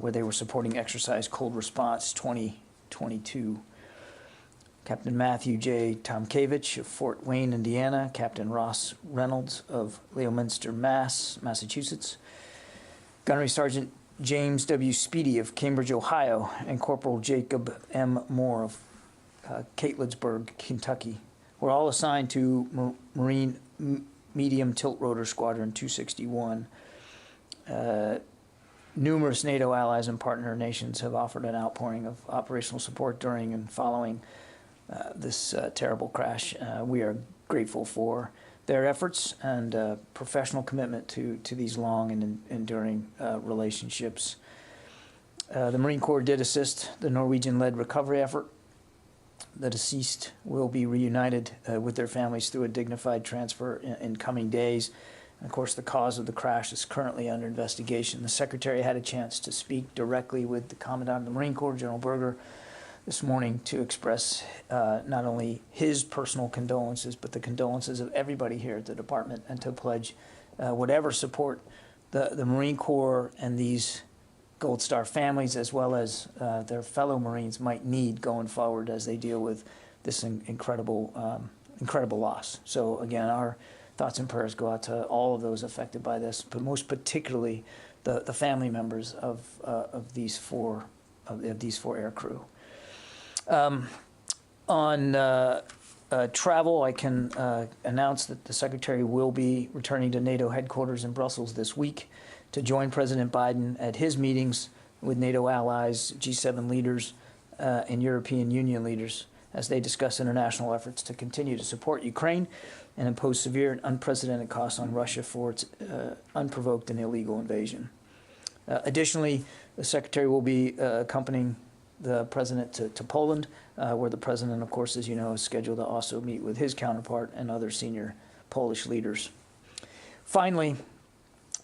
where they were supporting Exercise Cold Response 2022. Captain Matthew J. Tomkevich of Fort Wayne, Indiana, Captain Ross Reynolds of Leominster, Massachusetts, Gunnery Sergeant James W. Speedy of Cambridge, Ohio, and Corporal Jacob M. Moore of Catlettsburg, Kentucky, were all assigned to Marine Medium Tilt Rotor Squadron 261. Numerous NATO allies and partner nations have offered an outpouring of operational support during and following this terrible crash. We are grateful for their efforts and professional commitment to these long and enduring relationships. The Marine Corps did assist the Norwegian-led recovery effort. The deceased will be reunited with their families through a dignified transfer in coming days. And of course, the cause of the crash is currently under investigation. The Secretary had a chance to speak directly with the Commandant of the Marine Corps, General Berger, this morning to express not only his personal condolences, but the condolences of everybody here at the department, and to pledge whatever support the Marine Corps and these Gold Star families, as well as their fellow Marines, might need going forward as they deal with this incredible loss. So again, our thoughts and prayers go out to all of those affected by this, but most particularly the family members of these four air crew. On travel, I can announce that the Secretary will be returning to NATO headquarters in Brussels this week to join President Biden at his meetings with NATO allies, G7 leaders, and European Union leaders as they discuss international efforts to continue to support Ukraine and impose severe and unprecedented costs on Russia for its unprovoked and illegal invasion. Additionally, the Secretary will be accompanying the President to Poland, where the President, of course, as you know, is scheduled to also meet with his counterpart and other senior Polish leaders. Finally,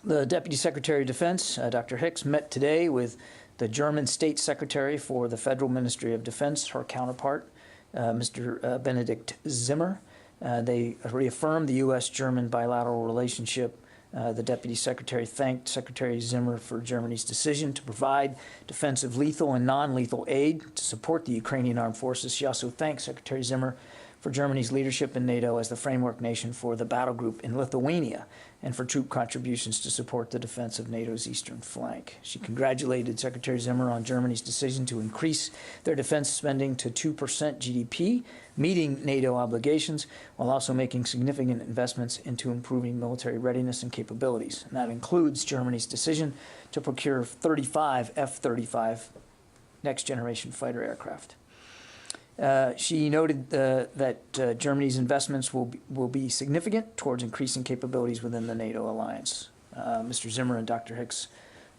the Deputy Secretary of Defense, Dr. Hicks, met today with the German State Secretary for the Federal Ministry of Defense, her counterpart, Mr. Benedikt Zimmer. They reaffirmed the U.S.-German bilateral relationship. The Deputy Secretary thanked Secretary Zimmer for Germany's decision to provide defensive lethal and non-lethal aid to support the Ukrainian armed forces. She also thanked Secretary Zimmer for Germany's leadership in NATO as the framework nation for the battle group in Lithuania and for troop contributions to support the defense of NATO's eastern flank. She congratulated Secretary Zimmer on Germany's decision to increase their defense spending to 2% GDP, meeting NATO obligations, while also making significant investments into improving military readiness and capabilities. And that includes Germany's decision to procure 35 F-35 next-generation fighter aircraft. She noted that Germany's investments will be significant towards increasing capabilities within the NATO alliance. Mr. Zimmer and Dr. Hicks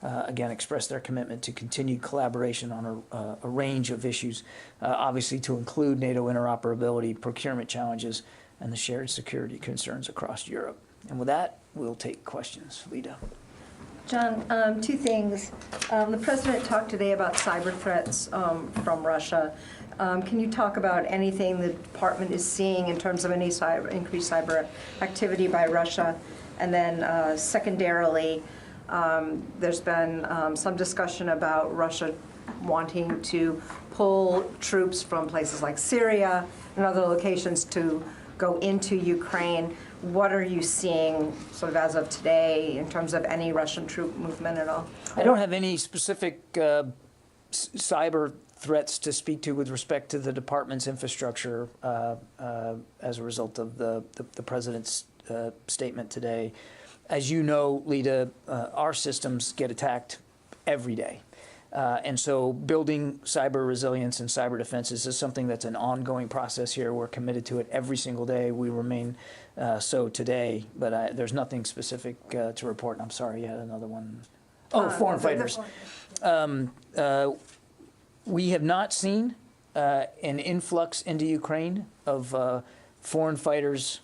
again expressed their commitment to continued collaboration on a range of issues, obviously to include NATO interoperability, procurement challenges, and the shared security concerns across Europe. And with that, we'll take questions. Lita. John, two things. The President talked today about cyber threats from Russia. Can you talk about anything the Department is seeing in terms of any increased cyber activity by Russia? And then secondarily, there's been some discussion about Russia wanting to pull troops from places like Syria and other locations to go into Ukraine. What are you seeing sort of as of today in terms of any Russian troop movement at all? I don't have any specific cyber threats to speak to with respect to the department's infrastructure as a result of the President's statement today. As you know, Lita, our systems get attacked every day. And so building cyber resilience and cyber defenses is something that's an ongoing process here. We're committed to it every single day. We remain so today, but there's nothing specific to report. I'm sorry, you had another one. Oh, foreign fighters. We have not seen an influx into Ukraine of foreign fighters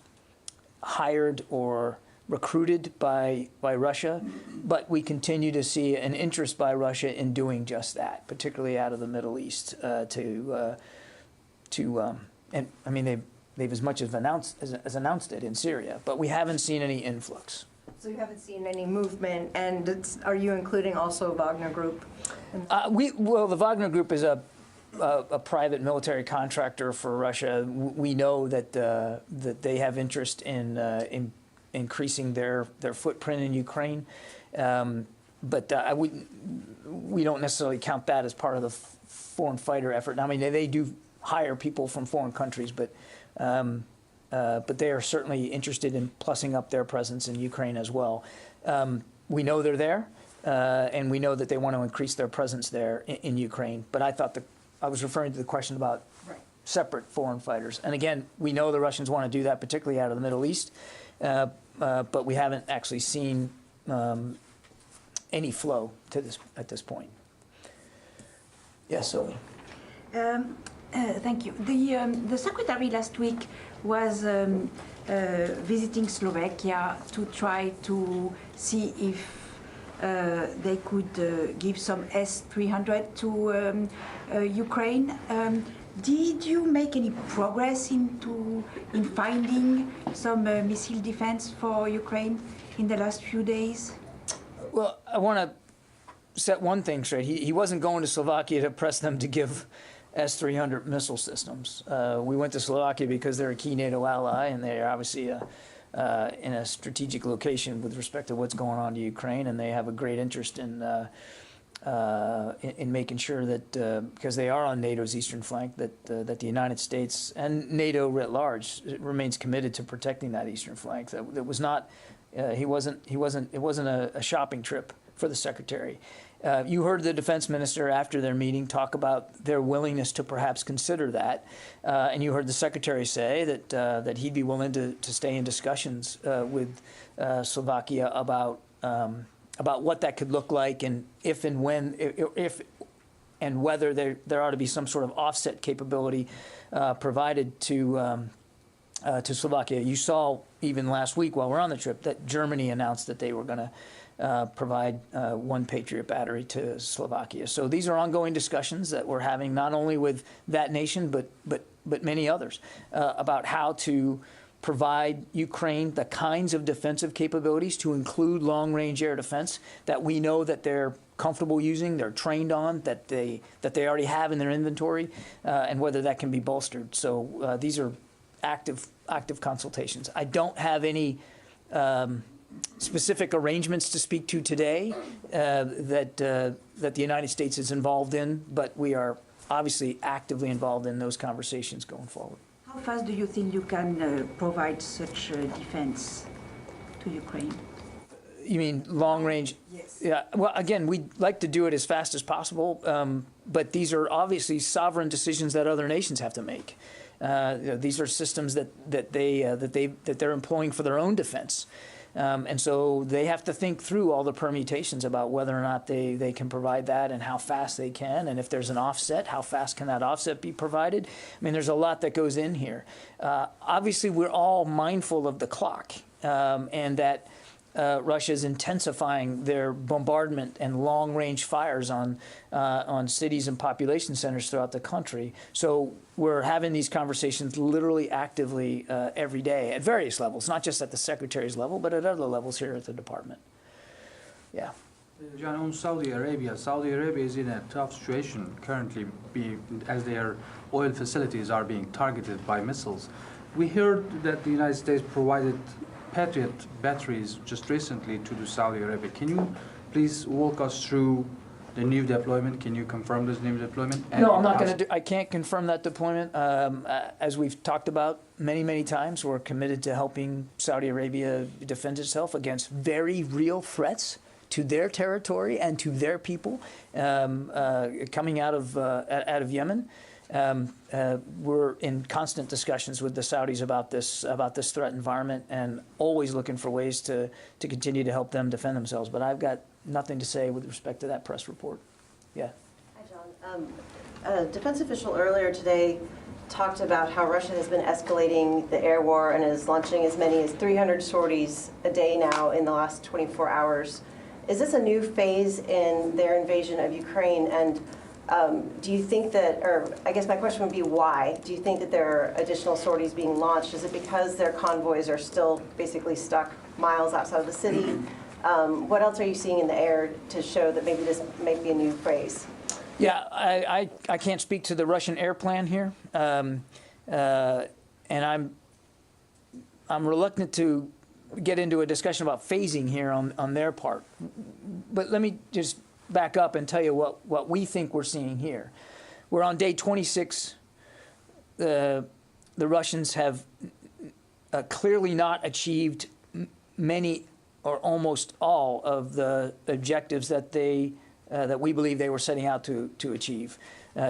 hired or recruited by Russia, but we continue to see an interest by Russia in doing just that, particularly out of the Middle East. And I mean they've as much as announced it in Syria, but we haven't seen any influx. So you haven't seen any movement, and are you including also Wagner Group? Well, the Wagner Group is a private military contractor for Russia. We know that that they have interest in increasing their footprint in Ukraine, but we don't necessarily count that as part of the foreign fighter effort. I mean, they do hire people from foreign countries, but they are certainly interested in plussing up their presence in Ukraine as well. We know they're there, and we know that they want to increase their presence there in Ukraine. But I thought I was referring to the question about separate foreign fighters. And again, we know the Russians want to do that, particularly out of the Middle East, but we haven't actually seen any flow to this at this point. Yes, Sylvie. Thank you. The secretary last week was visiting Slovakia to try to see if they could give some S-300 to Ukraine. Did you make any progress in finding some missile defense for Ukraine in the last few days? Well, I want to set one thing straight. He wasn't going to Slovakia to press them to give S-300 missile systems. We went to Slovakia because they're a key NATO ally, and they're obviously in a strategic location with respect to what's going on to Ukraine, and they have a great interest in making sure that because they are on NATO's eastern flank, that the United States and NATO writ large remains committed to protecting that eastern flank. That was not. It wasn't a shopping trip for the secretary. You heard the defense minister after their meeting talk about their willingness to perhaps consider that, and you heard the secretary say that he'd be willing to stay in discussions with Slovakia about what that could look like, and if and when, if and whether there ought to be some sort of offset capability provided to Slovakia. You saw even last week while we're on the trip that Germany announced that they were going to provide one Patriot battery to Slovakia. So these are ongoing discussions that we're having not only with that nation but many others about how to provide Ukraine the kinds of defensive capabilities, to include long-range air defense that we know that they're comfortable using, they're trained on, that they already have in their inventory, and whether that can be bolstered. So these are active consultations. I don't have any specific arrangements to speak to today that the United States is involved in, but we are obviously actively involved in those conversations going forward. How fast do you think you can provide such defense to Ukraine? You mean long range? Yes. Yeah. Well, again, we'd like to do it as fast as possible, but these are obviously sovereign decisions that other nations have to make. These are systems that they're employing for their own defense. And so they have to think through all the permutations about whether or not they can provide that and how fast they can. And if there's an offset, how fast can that offset be provided? I mean, there's a lot that goes in here. Obviously, we're all mindful of the clock and that Russia is intensifying their bombardment and long-range fires on cities and population centers throughout the country. So we're having these conversations literally actively every day at various levels, not just at the secretary's level, but at other levels here at the department. Yeah. John, on Saudi Arabia is in a tough situation currently as their oil facilities are being targeted by missiles. We heard that the United States provided Patriot batteries just recently to Saudi Arabia. Can you please walk us through the new deployment? Can you confirm this new deployment? No, I'm not going to. I can't confirm that deployment. As we've talked about many times, we're committed to helping Saudi Arabia defend itself against very real threats to their territory and to their people coming out of Yemen. We're in constant discussions with the Saudis about this threat environment, and always looking for ways to continue to help them defend themselves. But I've got nothing to say with respect to that press report. Yeah. Hi, John. A defense official earlier today talked about how Russia has been escalating the air war and is launching as many as 300 sorties a day now in the last 24 hours. Is this a new phase in their invasion of Ukraine? And Do you think that, or I guess my question would be why? Do you think that there are additional sorties being launched? Is it because their convoys are still basically stuck miles outside of the city? What else are you seeing in the air to show that maybe this might be a new phrase? Yeah, I can't speak to the Russian air plan here, and I'm reluctant to get into a discussion about phasing here on their part. But let me just back up and tell you what we think we're seeing here. We're on day 26. The Russians have clearly not achieved many or almost all of the objectives that that we believe they were setting out to achieve.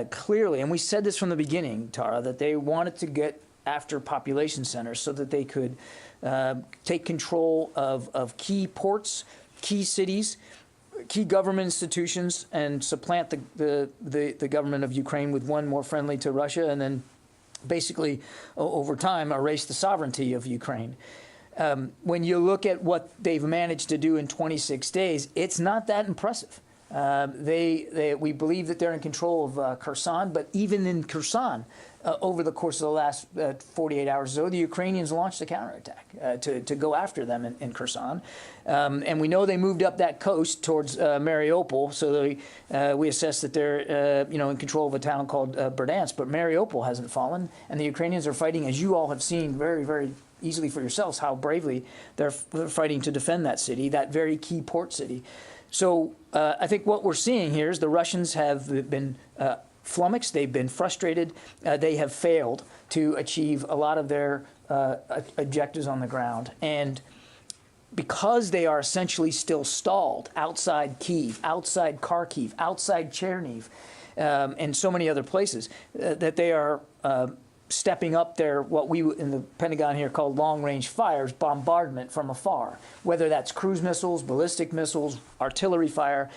Clearly, and we said this from the beginning, Tara, that they wanted to get after population centers so that they could take control of key ports, key cities, key government institutions, and supplant the government of Ukraine with one more friendly to Russia, and then basically, over time, erase the sovereignty of Ukraine. When you look at what they've managed to do in 26 days, it's not that impressive. We believe that they're in control of Kherson, but even in Kherson, over the course of the last 48 hours or so, the Ukrainians launched a counterattack to go after them in Kherson. And we know they moved up that coast towards Mariupol, so we assess that they're in control of a town called Berdansk, but Mariupol hasn't fallen, and the Ukrainians are fighting, as you all have seen very, very easily for yourselves, how bravely they're fighting to defend that city, that very key port city. So I think what we're seeing here is the Russians have been flummoxed, they've been frustrated, they have failed to achieve a lot of their objectives on the ground. And because they are essentially still stalled outside Kyiv, outside Kharkiv, outside Cherniv, and so many other places, that they are stepping up their, what we in the Pentagon here call long-range fires, bombardment from afar, whether that's cruise missiles, ballistic missiles, artillery fire.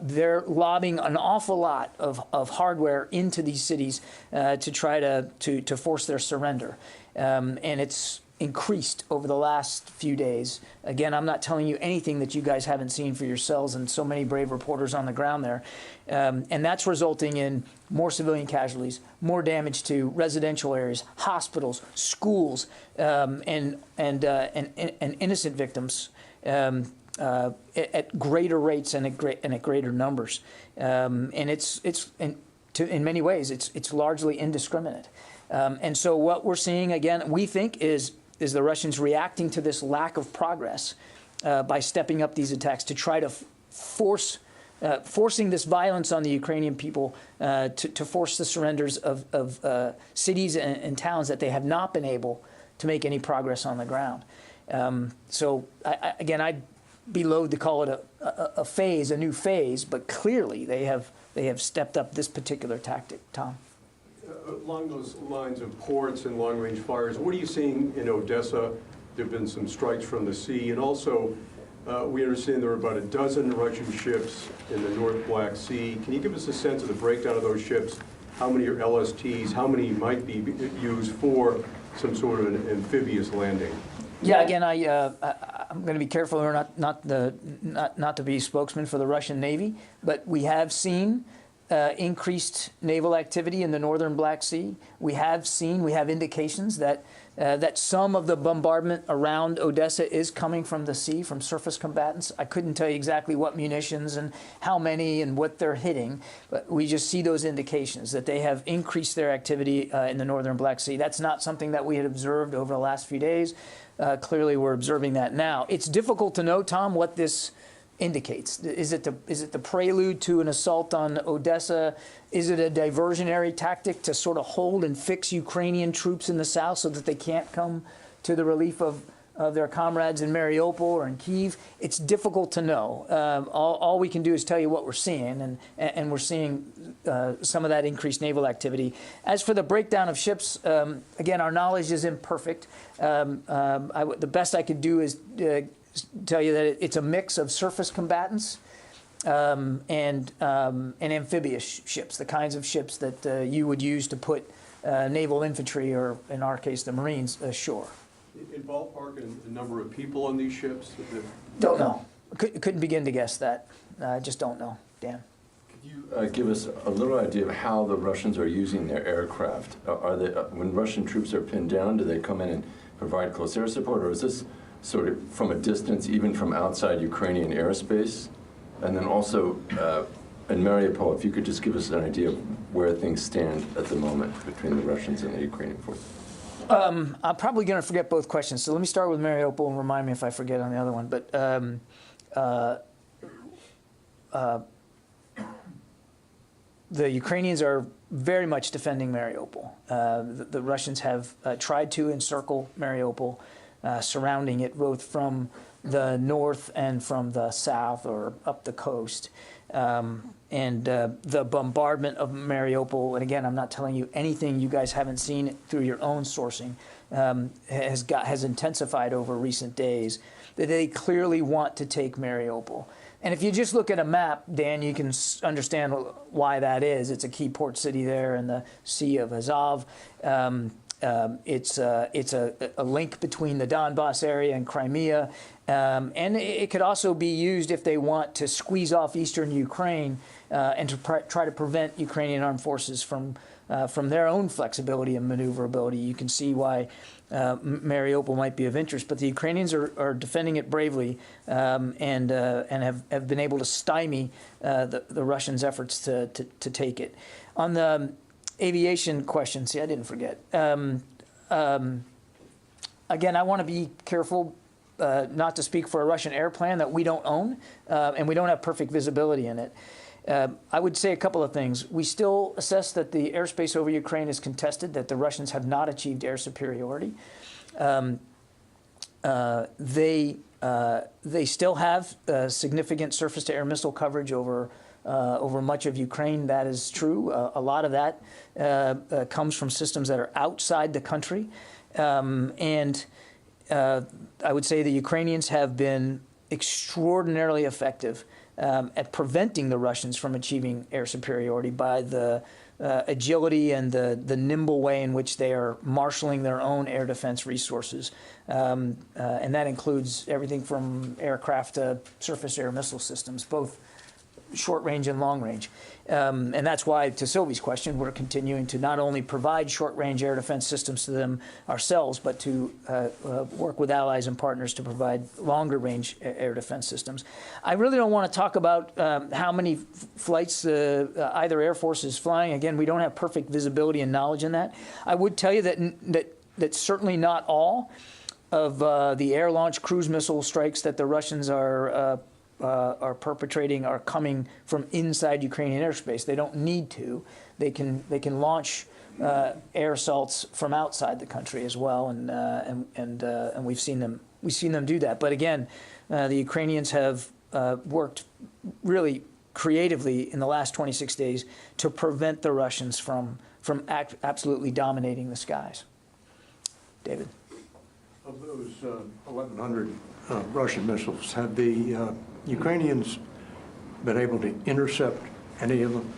They're lobbing an awful lot of hardware into these cities to try to force their surrender. And it's increased over the last few days. Again, I'm not telling you anything that you guys haven't seen for yourselves, and so many brave reporters on the ground there. And that's resulting in more civilian casualties, more damage to residential areas, hospitals, schools, and innocent victims at greater rates and at greater numbers. And in many ways, it's largely indiscriminate. And so what we're seeing, again, we think is the Russians reacting to this lack of progress by stepping up these attacks to try to forcing this violence on the Ukrainian people to force the surrenders of cities and towns that they have not been able to make any progress on the ground. So again, I'd be loath to call it a phase, a new phase, but clearly they have stepped up this particular tactic. Tom? Along those lines of ports and long-range fires, what are you seeing in Odessa? There have been some strikes from the sea, and also we understand there are about a dozen Russian ships in the North Black Sea. Can you give us a sense of the breakdown of those ships? How many are LSTs? How many might be used for some sort of an amphibious landing? Yeah, again, I'm going to be careful here not to be spokesman for the Russian Navy, but we have seen increased naval activity in the northern Black Sea. We have indications that some of the bombardment around Odessa is coming from the sea, from surface combatants. I couldn't tell you exactly what munitions and how many and what they're hitting, but we just see those indications that they have increased their activity in the northern Black Sea. That's not something that we had observed over the last few days. Clearly, we're observing that now. It's difficult to know, Tom, what this indicates. Is it the prelude to an assault on Odessa? Is it a diversionary tactic to sort of hold and fix Ukrainian troops in the south so that they can't come to the relief of their comrades in Mariupol or in Kyiv? It's difficult to know. All we can do is tell you what we're seeing, and we're seeing some of that increased naval activity. As for the breakdown of ships, again, our knowledge is imperfect. The best I could do is tell you that it's a mix of surface combatants and amphibious ships, the kinds of ships that you would use to put naval infantry, or in our case, the Marines, ashore. In ballpark, the number of people on these ships? Don't know. Couldn't begin to guess that. Just don't know, Dan. Could you give us a little idea of how the Russians are using their aircraft? Are they, when Russian troops are pinned down, do they come in and provide close air support, or is this sort of from a distance, even from outside Ukrainian airspace? And then also, in Mariupol, if you could just give us an idea of where things stand at the moment between the Russians and the Ukrainian forces. I'm probably going to forget both questions, so let me start with Mariupol and remind me if I forget on the other one. But the Ukrainians are very much defending Mariupol. The Russians have tried to encircle Mariupol, surrounding it both from the north and from the south or up the coast. The bombardment of Mariupol, and again, I'm not telling you anything you guys haven't seen through your own sourcing, has intensified over recent days. That they clearly want to take Mariupol. And if you just look at a map, Dan, you can understand why that is. It's a key port city there in the Sea of Azov. It's a link between the Donbass area and Crimea. And it could also be used if they want to squeeze off eastern Ukraine and to try to prevent Ukrainian armed forces from their own flexibility and maneuverability. You can see why Mariupol might be of interest, but the Ukrainians are defending it bravely and have been able to stymie the Russians' efforts to take it. On the aviation question, see, I didn't forget. Again, I want to be careful not to speak for a Russian air plan that we don't own, and we don't have perfect visibility in it. I would say a couple of things. We still assess that the airspace over Ukraine is contested, that the Russians have not achieved air superiority. They still have significant surface-to-air missile coverage over much of Ukraine. That is true. A lot of that comes from systems that are outside the country. I would say the Ukrainians have been extraordinarily effective at preventing the Russians from achieving air superiority by the agility and the nimble way in which they are marshaling their own air defense resources. And that includes everything from aircraft to surface air missile systems, both short range and long range. And that's why, to Sylvie's question, we're continuing to not only provide short range air defense systems to them ourselves, but to work with allies and partners to provide longer range air defense systems. I really don't want to talk about how many flights either Air Force is flying. Again, we don't have perfect visibility and knowledge in that. I would tell you that certainly not all of the air-launched cruise missile strikes that the Russians are perpetrating are coming from inside Ukrainian airspace. They don't need to. They can launch air assaults from outside the country as well, and we've seen them do that. But again, the Ukrainians have worked really creatively in the last 26 days to prevent the Russians from absolutely dominating the skies. David. Of those 1,100 Russian missiles, have the Ukrainians been able to intercept any of them?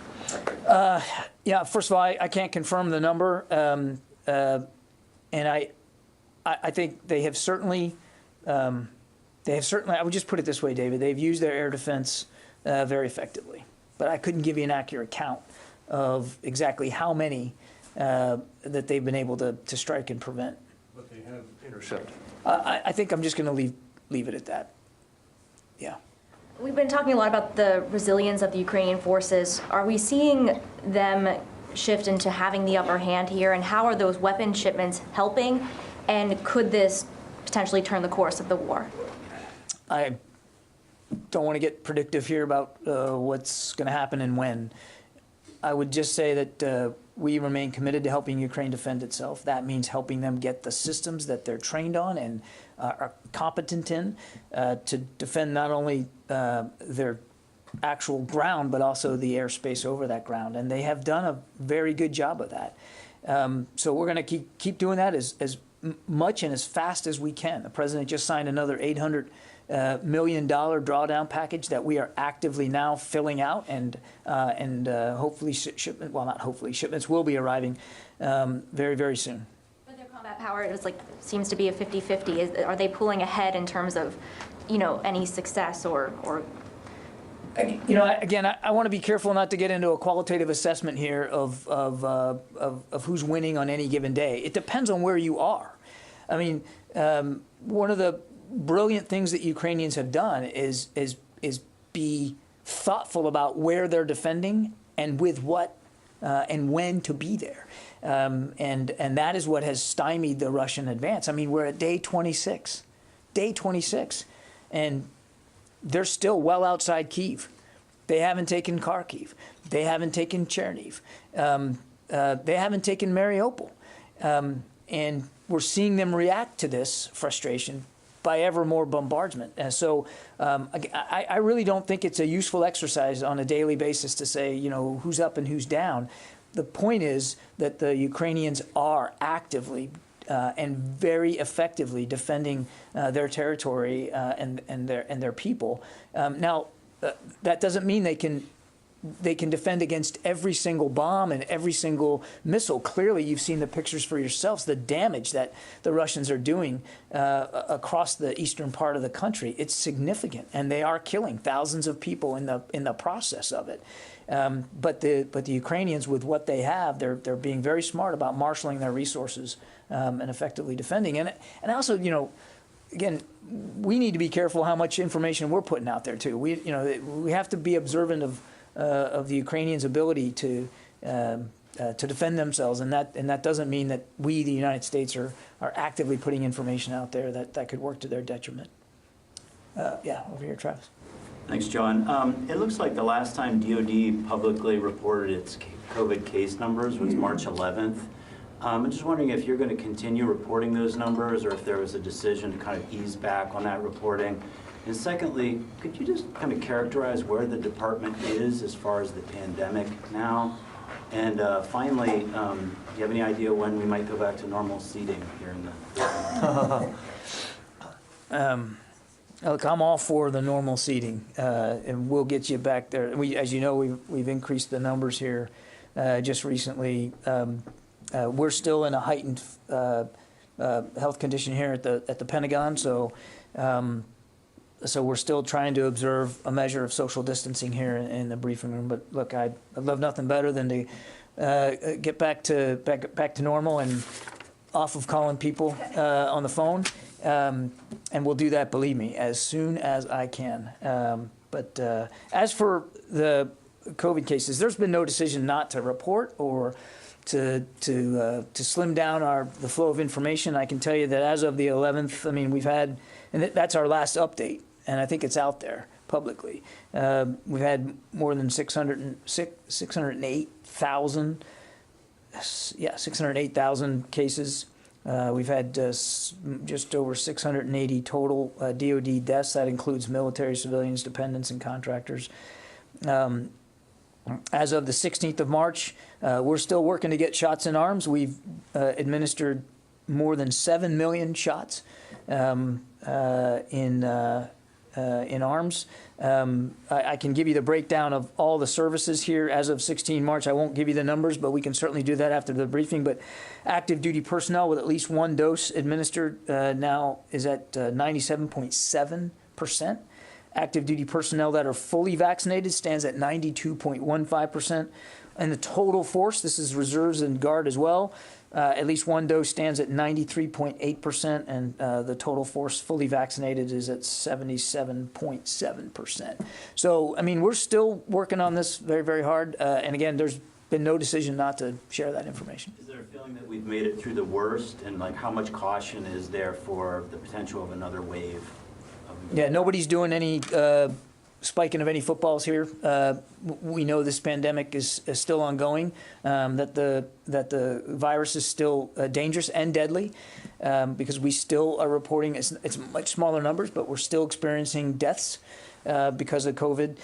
Yeah, first of all, I can't confirm the number, and I think they have certainly, I would just put it this way, David, they've used their air defense very effectively, but I couldn't give you an accurate count of exactly how many that they've been able to strike and prevent. But they have intercepted. I think I'm just going to leave it at that. Yeah. We've been talking a lot about the resilience of the Ukrainian forces. Are we seeing them shift into having the upper hand here? And how are those weapon shipments helping? And could this potentially turn the course of the war? I don't want to get predictive here about what's going to happen and when. I would just say that we remain committed to helping Ukraine defend itself. That means helping them get the systems that they're trained on and are competent in to defend not only their actual ground, but also the airspace over that ground. And they have done a very good job of that. So we're going to keep doing that as much and as fast as we can. The president just signed another $800 million drawdown package that we are actively now filling out, and hopefully shipments will be arriving very, very soon. But their combat power seems to be a 50-50. Are they pulling ahead in terms of, any success or You know, again, I want to be careful not to get into a qualitative assessment here of who's winning on any given day. It depends on where you are. I mean, one of the brilliant things that Ukrainians have done is be thoughtful about where they're defending and with what and when to be there. And that is what has stymied the Russian advance. I mean, we're at day 26, and they're still well outside Kyiv. They haven't taken Kharkiv. They haven't taken Cherniv. They haven't taken Mariupol. And we're seeing them react to this frustration by ever more bombardment. And so I really don't think it's a useful exercise on a daily basis to say, you know, who's up and who's down. The point is that the Ukrainians are actively and very effectively defending their territory and their people. Now, that doesn't mean they can defend against every single bomb and every single missile. Clearly, you've seen the pictures for yourselves, the damage that the Russians are doing across the eastern part of the country. It's significant, and they are killing thousands of people in the process of it. But the Ukrainians, with what they have, they're being very smart about marshaling their resources and effectively defending. And also, you know, again, we need to be careful how much information we're putting out there too. We have to be observant of the Ukrainians' ability to defend themselves, and that doesn't mean that we, the United States, are actively putting information out there that could work to their detriment. Yeah, over here, Travis. Thanks, John. It looks like the last time DoD publicly reported its COVID case numbers was March 11th. I'm just wondering if you're going to continue reporting those numbers, or if there was a decision to kind of ease back on that reporting. And secondly, could you just kind of characterize where the department is as far as the pandemic now? And finally, do you have any idea when we might go back to normal seating here in the Look, I'm all for the normal seating, and we'll get you back there. As you know, we've increased the numbers here just recently. We're still in a heightened health condition here at the Pentagon, so we're still trying to observe a measure of social distancing here in the briefing room. But look, I'd love nothing better than to get back to normal and off of calling people on the phone. And we'll do that, believe me, as soon as I can. But as for the COVID cases, there's been no decision not to report or to slim down the flow of information. I can tell you that as of the 11th, I mean, we've had, and that's our last update, and I think it's out there publicly. We've had more than 608,000 cases. We've had just over 680 total DoD deaths. That includes military, civilians, dependents, and contractors. As of the 16th of March, we're still working to get shots in arms. We've administered more than 7 million shots in arms. I can give you the breakdown of all the services here as of 16 March. I won't give you the numbers, but we can certainly do that after the briefing. But active duty personnel with at least one dose administered now is at 97.7%. Active duty personnel that are fully vaccinated stands at 92.15%. And the total force, this is reserves and guard as well, at least one dose stands at 93.8%, and the total force fully vaccinated is at 77.7%. So, I mean, we're still working on this very, very hard. And again, there's been no decision not to share that information. Is there a feeling that we've made it through the worst, and like how much caution is there for the potential of another wave? Yeah, nobody's doing any spiking of any footballs here. We know this pandemic is still ongoing, that the virus is still dangerous and deadly, because we still are reporting, it's much smaller numbers, but we're still experiencing deaths because of COVID.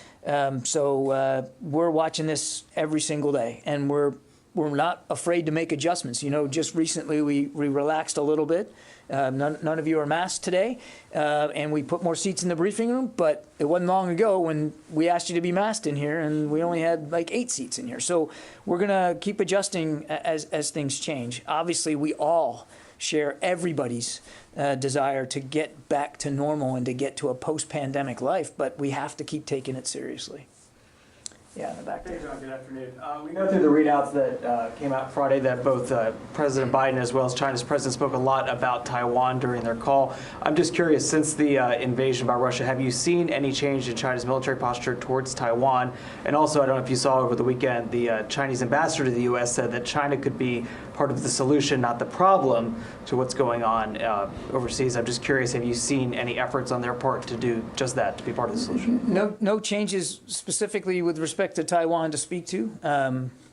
So we're watching this every single day, and we're not afraid to make adjustments. You know, just recently we relaxed a little bit. None of you are masked today, and we put more seats in the briefing room, but it wasn't long ago when we asked you to be masked in here, and we only had like 8 seats in here. So we're going to keep adjusting as things change. Obviously, we all share everybody's desire to get back to normal and to get to a post-pandemic life, but we have to keep taking it seriously. Yeah, in the back there. Hey, John, good afternoon. We know through the readouts that came out Friday that both President Biden as well as China's president spoke a lot about Taiwan during their call. I'm just curious, since the invasion by Russia, have you seen any change in China's military posture towards Taiwan? And also, I don't know if you saw over the weekend, the Chinese ambassador to the U.S. said that China could be part of the solution, not the problem, to what's going on overseas. I'm just curious, have you seen any efforts on their part to do just that, to be part of the solution? No changes specifically with respect to Taiwan to speak to.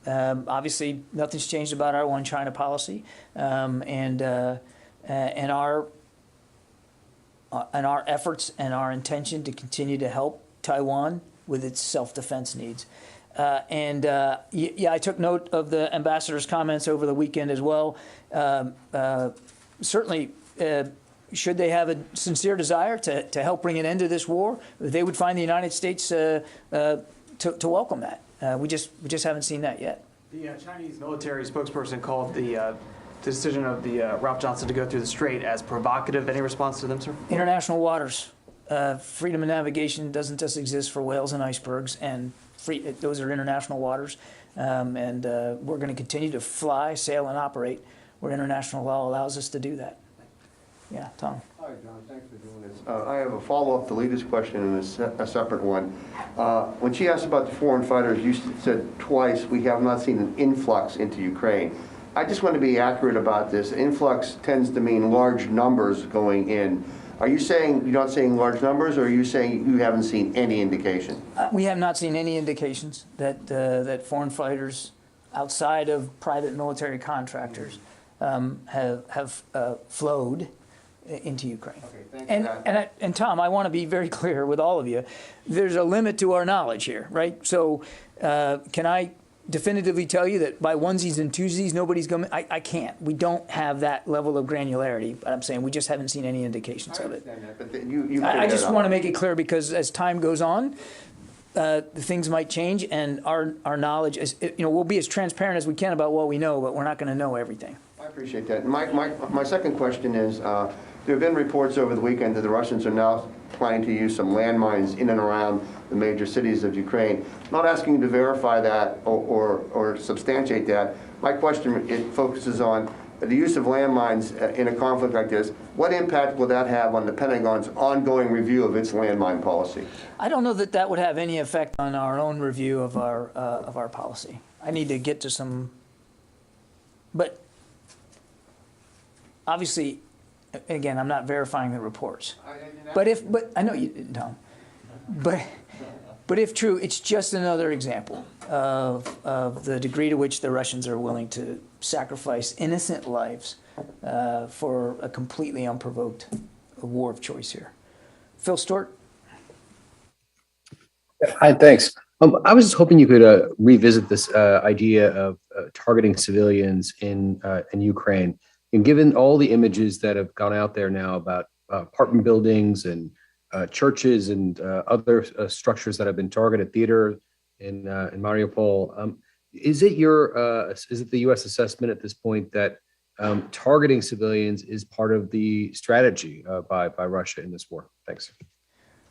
Obviously, nothing's changed about our one China policy, and our efforts and our intention to continue to help Taiwan with its self-defense needs. Yeah, I took note of the ambassador's comments over the weekend as well. Certainly, should they have a sincere desire to help bring an end to this war, they would find the United States to welcome that. We just haven't seen that yet. The Chinese military spokesperson called the decision of the Ralph Johnson to go through the strait as provocative. Any response to them, sir? International waters. Freedom of navigation doesn't just exist for whales and icebergs, and those are international waters. We're going to continue to fly, sail, and operate where international law allows us to do that. Yeah, Tom. Hi, John. Thanks for doing this. I have a follow-up to Lita's question and a separate one. When she asked about the foreign fighters, you said twice, we have not seen an influx into Ukraine. I just want to be accurate about this. Influx tends to mean large numbers going in. Are you saying you're not seeing large numbers, or are you saying you haven't seen any indication? We have not seen any indications that that foreign fighters outside of private military contractors have flowed into Ukraine. Okay, thanks for that. And Tom, I want to be very clear with all of you. There's a limit to our knowledge here, right? So can I definitively tell you that by onesies and twosies nobody's going? I can't. We don't have that level of granularity. But I'm saying we just haven't seen any indications of it. That, but I just want to make it clear, because as time goes on, things might change, and our knowledge is, we'll be as transparent as we can about what we know, but we're not going to know everything. I appreciate that. My second question is, there have been reports over the weekend that the Russians are now planning to use some landmines in and around the major cities of Ukraine. I'm not asking you to verify that or substantiate that. My question, it focuses on the use of landmines in a conflict like this. What impact will that have on the Pentagon's ongoing review of its landmine policy? I don't know that that would have any effect on our own review of our policy. I need to get to some, but obviously, again, I'm not verifying the reports. But I know you didn't, Tom. But if true, it's just another example of the degree to which the Russians are willing to sacrifice innocent lives for a completely unprovoked war of choice here. Phil Stewart. Hi, thanks. I was just hoping you could revisit this idea of targeting civilians in Ukraine. And given all the images that have gone out there now about apartment buildings and churches and other structures that have been targeted, theater in Mariupol, is it the U.S. assessment at this point that targeting civilians is part of the strategy by Russia in this war? Thanks.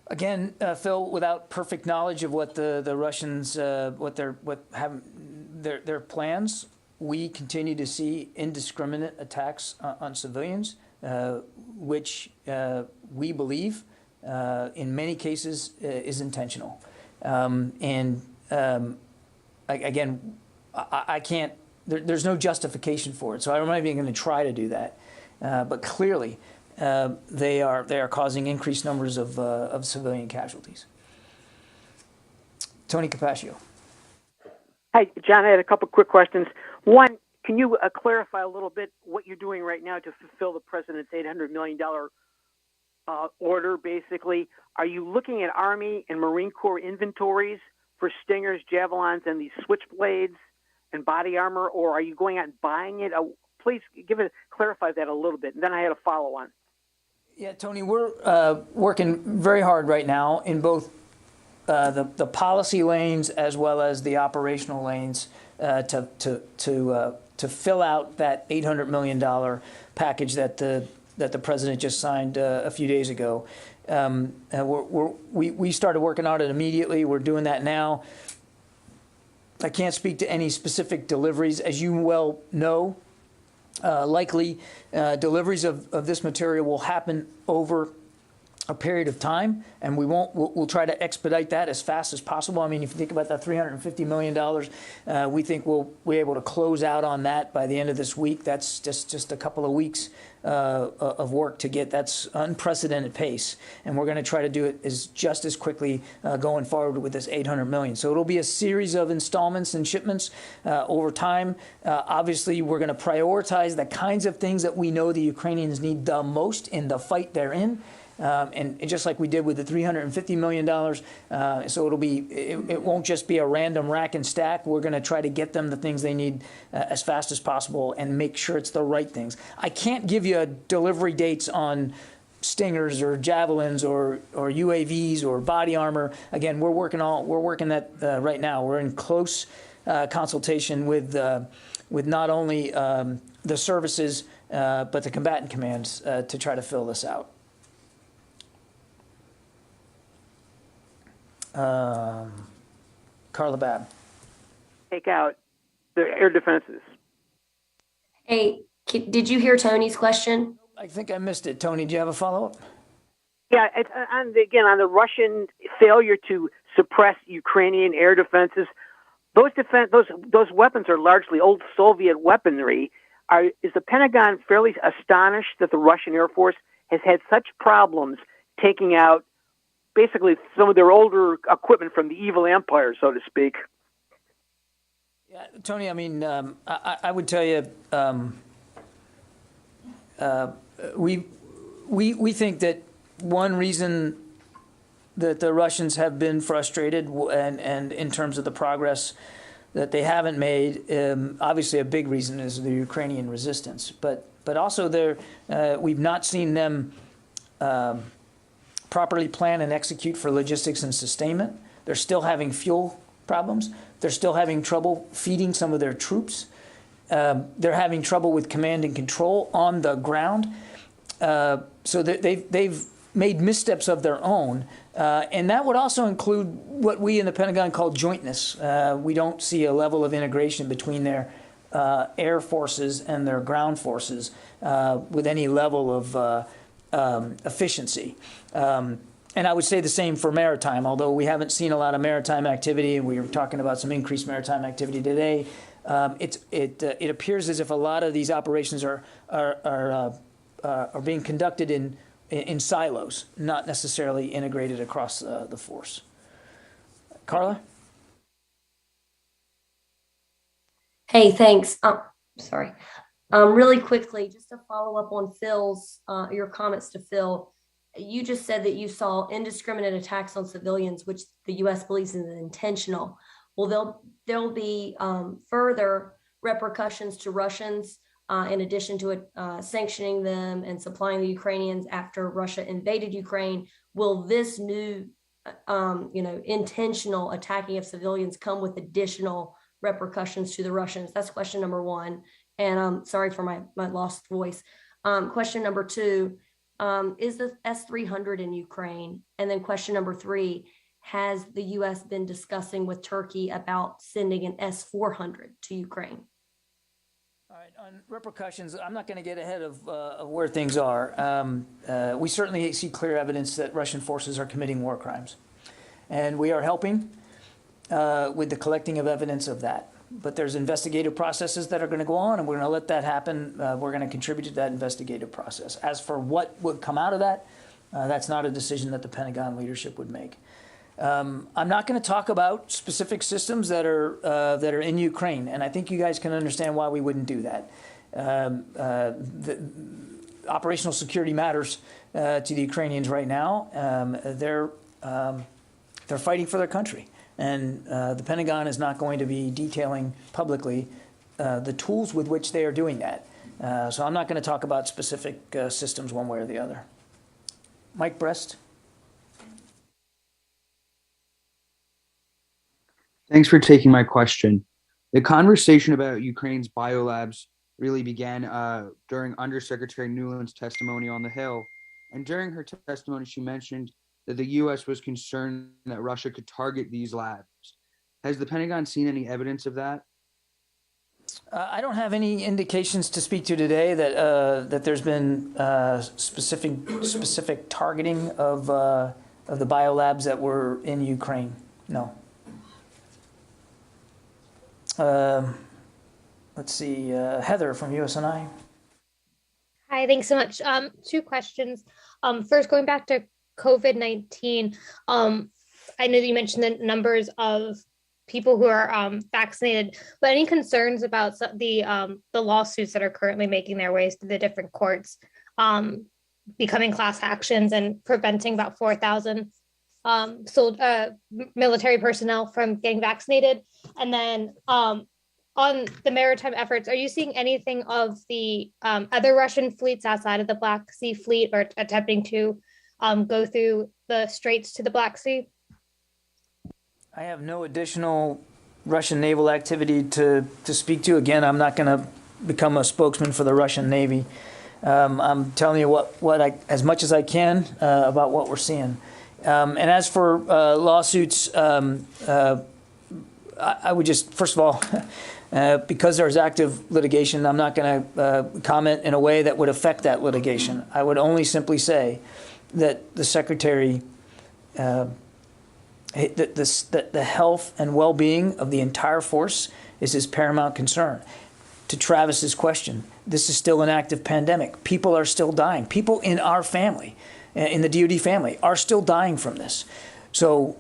Again, Phil, without perfect knowledge of what the Russians their plans, we continue to see indiscriminate attacks on civilians, which we believe, in many cases, is intentional. Again, I can't. There's no justification for it, so I'm not even going to try to do that. But clearly, they are causing increased numbers of civilian casualties. Tony Capaccio. Hi, John. I had a couple quick questions. One, can you clarify a little bit what you're doing right now to fulfill the president's $800 million order, basically? Are you looking at Army and Marine Corps inventories for Stingers, Javelins, and these Switchblades and body armor, or are you going out and buying it? Please clarify that a little bit. And then I had a follow-on. Yeah, Tony, we're working very hard right now in both the policy lanes as well as the operational lanes to fill out that $800 million package that the president just signed a few days ago. We started working on it immediately. We're doing that now. I can't speak to any specific deliveries. As you well know, likely deliveries of this material will happen over a period of time, and we'll try to expedite that as fast as possible. I mean, if you think about that $350 million, we think we'll be able to close out on that by the end of this week. That's just a couple of weeks of work to get. That's unprecedented pace, and we're going to try to do it just as quickly going forward with this $800 million. So it'll be a series of installments and shipments over time. Obviously, we're going to prioritize the kinds of things that we know the Ukrainians need the most in the fight they're in. And just like we did with the $350 million, so it won't just be a random rack and stack. We're going to try to get them the things they need as fast as possible and make sure it's the right things. I can't give you delivery dates on Stingers or Javelins or UAVs or body armor. Again, we're working that right now. We're in close consultation with not only the services but the combatant commands to try to fill this out. Carla Babb. Take out the air defenses. Hey, did you hear Tony's question? I think I missed it. Tony, do you have a follow-up? Yeah, on the Russian failure to suppress Ukrainian air defenses, those weapons are largely old Soviet weaponry. Is the Pentagon fairly astonished that the Russian Air Force has had such problems taking out basically some of their older equipment from the evil empire, so to speak? Yeah, Tony, I mean, I would tell you, we think that one reason that the Russians have been frustrated and in terms of the progress that they haven't made, obviously a big reason is the Ukrainian resistance. But also we've not seen them properly plan and execute for logistics and sustainment. They're still having fuel problems. They're still having trouble feeding some of their troops. They're having trouble with command and control on the ground. So they've made missteps of their own. And that would also include what we in the Pentagon call jointness. We don't see a level of integration between their air forces and their ground forces with any level of efficiency. And I would say the same for maritime, although we haven't seen a lot of maritime activity, and we were talking about some increased maritime activity today. It appears as if a lot of these operations are being conducted in silos, not necessarily integrated across the force. Carla? Hey, thanks. Sorry. Really quickly, just to follow up on your comments to Phil, you just said that you saw indiscriminate attacks on civilians, which the U.S. believes is intentional. Well, there'll be further repercussions to Russians in addition to sanctioning them and supplying the Ukrainians after Russia invaded Ukraine. Will this new, intentional attacking of civilians come with additional repercussions to the Russians? That's question number one. And sorry for my lost voice. Question number two, is the S-300 in Ukraine? And then question number three, has the U.S. been discussing with Turkey about sending an S-400 to Ukraine? All right, on repercussions, I'm not going to get ahead of where things are. We certainly see clear evidence that Russian forces are committing war crimes. And we are helping with the collecting of evidence of that. But there's investigative processes that are going to go on, and we're going to let that happen. We're going to contribute to that investigative process. As for what would come out of that, that's not a decision that the Pentagon leadership would make. I'm not going to talk about specific systems that are in Ukraine, and I think you guys can understand why we wouldn't do that. The operational security matters to the Ukrainians right now. They're fighting for their country. And the Pentagon is not going to be detailing publicly the tools with which they are doing that. So I'm not going to talk about specific systems one way or the other. Mike Brest. Thanks for taking my question. The conversation about Ukraine's biolabs really began during Undersecretary Nuland's testimony on the Hill. And during her testimony, she mentioned that the U.S. was concerned that Russia could target these labs. Has the Pentagon seen any evidence of that? I don't have any indications to speak to today that there's been specific targeting of the biolabs that were in Ukraine. No. Let's see, Heather from USNI. Hi, thanks so much. Two questions. First, going back to COVID-19, I know that you mentioned the numbers of people who are vaccinated, but any concerns about the lawsuits that are currently making their ways to the different courts, becoming class actions and preventing about 4,000 military personnel from getting vaccinated? And then on the maritime efforts, are you seeing anything of the other Russian fleets outside of the Black Sea Fleet or attempting to go through the straits to the Black Sea? I have no additional Russian naval activity to speak to. Again, I'm not going to become a spokesman for the Russian Navy. I'm telling you what as much as I can about what we're seeing. And as for lawsuits, I would just, first of all, because there's active litigation, I'm not going to comment in a way that would affect that litigation. I would only simply say that the Secretary, that the health and well-being of the entire force is his paramount concern. To Travis's question, this is still an active pandemic. People are still dying. People in our family, in the DoD family, are still dying from this. So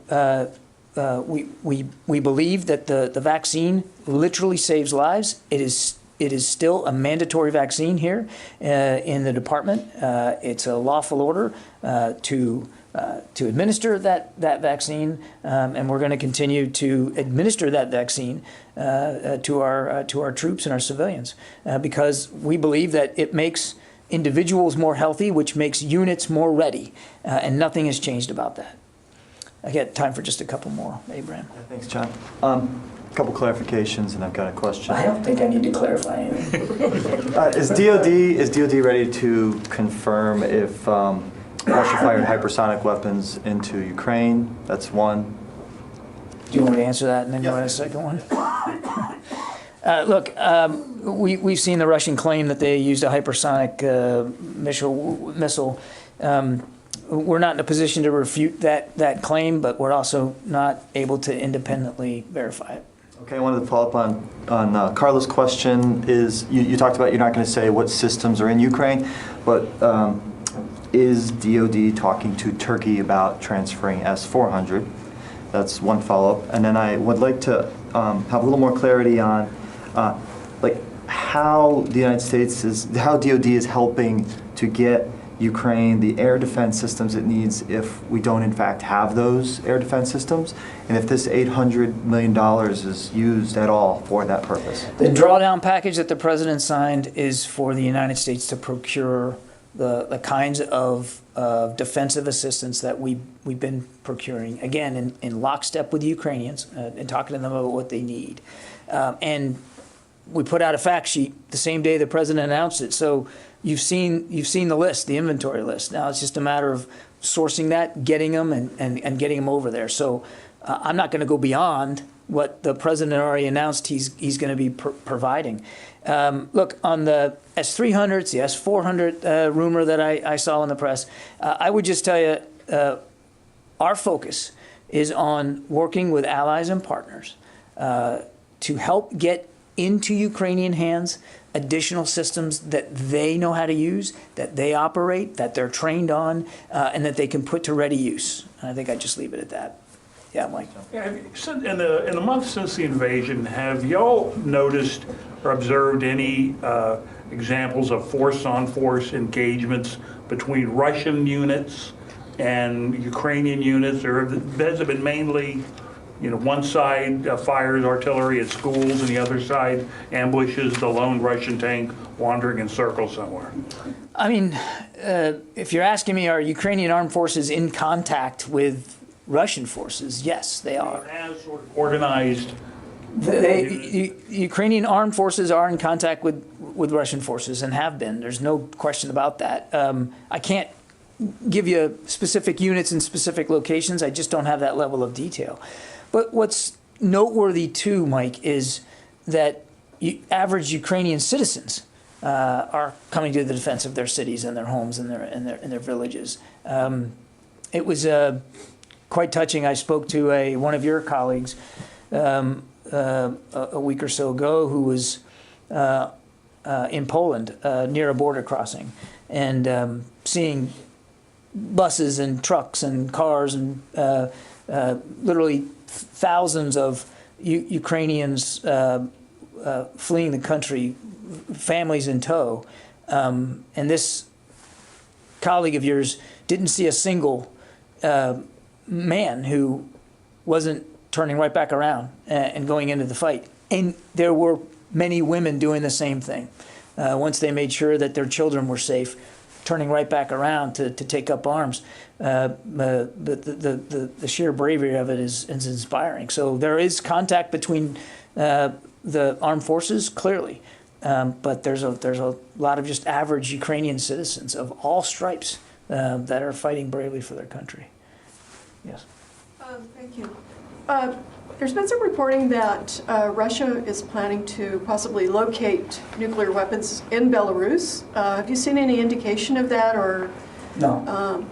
we believe that the vaccine literally saves lives. It is still a mandatory vaccine here in the department. It's a lawful order to administer that vaccine, and we're going to continue to administer that vaccine to our troops and our civilians because we believe that it makes individuals more healthy, which makes units more ready, and nothing has changed about that. I get time for just a couple more, Abraham. Yeah, thanks, John. A couple clarifications, and I've got a question. I don't think I need to clarify anything. Is DoD ready to confirm if Russia fired hypersonic weapons into Ukraine? That's one. Do you want me to answer that and then go to the second one? Look, we've seen the Russian claim that they used a hypersonic missile. We're not in a position to refute that claim, but we're also not able to independently verify it. Okay, I wanted to follow up on Carla's question. Is you talked about you're not going to say what systems are in Ukraine, but is DoD talking to Turkey about transferring S-400? That's one follow-up. And then I would like to have a little more clarity on how the United States how DoD is helping to get Ukraine the air defense systems it needs if we don't in fact have those air defense systems, and if this $800 million is used at all for that purpose. The drawdown package that the president signed is for the United States to procure the kinds of defensive assistance that we've been procuring, again, in lockstep with the Ukrainians and talking to them about what they need. And we put out a fact sheet the same day the president announced it. So you've seen the list, the inventory list. Now it's just a matter of sourcing that, getting them, and getting them over there. So I'm not going to go beyond what the president already announced he's going to be providing. Look, on the S-300s, the S-400 rumor that I saw in the press, I would just tell you our focus is on working with allies and partners to help get into Ukrainian hands additional systems that they know how to use, that they operate, that they're trained on, and that they can put to ready use. And I think I'd just leave it at that. Yeah, Mike. Yeah, in the months since the invasion, have y'all noticed or observed any examples of force-on-force engagements between Russian units and Ukrainian units, or has it been mainly, one side fires artillery at schools and the other side ambushes the lone Russian tank wandering in circles somewhere? I mean, if you're asking me, are Ukrainian armed forces in contact with Russian forces, yes, they are. As sort of organized. Ukrainian armed forces are in contact with Russian forces and have been. There's no question about that. I can't give you specific units in specific locations. I just don't have that level of detail. But what's noteworthy too, Mike, is that average Ukrainian citizens are coming to the defense of their cities and their homes and their villages. It was quite touching. I spoke to one of your colleagues a week or so ago who was in Poland near a border crossing and seeing buses and trucks and cars and literally thousands of Ukrainians fleeing the country, families in tow. And this colleague of yours didn't see a single man who wasn't turning right back around and going into the fight. And there were many women doing the same thing. Once they made sure that their children were safe, turning right back around to take up arms. The sheer bravery of it is inspiring. So there is contact between the armed forces, clearly. But there's a lot of just average Ukrainian citizens of all stripes that are fighting bravely for their country. Yes. Thank you. There's been some reporting that Russia is planning to possibly locate nuclear weapons in Belarus. Have you seen any indication of that, or? No.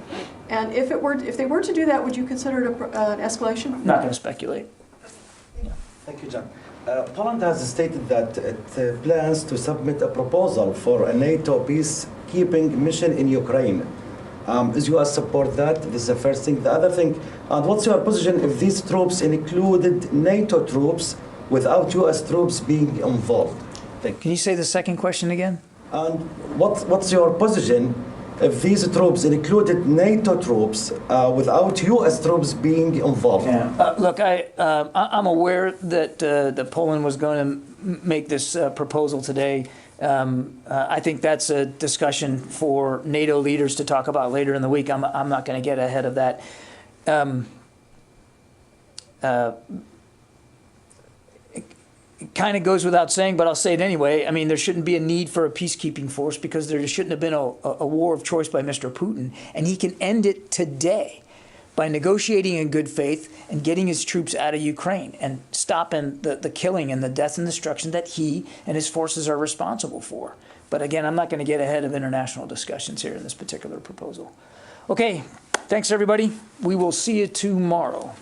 And if they were to do that, would you consider it an escalation? Not going to speculate. Thank you, John. Poland has stated that it plans to submit a proposal for a NATO peacekeeping mission in Ukraine. Does U.S. support that? This is the first thing. The other thing, what's your position if these troops included NATO troops without U.S. troops being involved? Can you say the second question again? And what's your position if these troops included NATO troops without U.S. troops being involved? Yeah. Look, I'm aware that Poland was going to make this proposal today. I think that's a discussion for NATO leaders to talk about later in the week. I'm not going to get ahead of that. It kind of goes without saying, but I'll say it anyway. I mean, there shouldn't be a need for a peacekeeping force because there shouldn't have been a war of choice by Mr. Putin. And he can end it today by negotiating in good faith and getting his troops out of Ukraine and stopping the killing and the death and destruction that he and his forces are responsible for. But again, I'm not going to get ahead of international discussions here in this particular proposal. Okay, thanks everybody. We will see you tomorrow.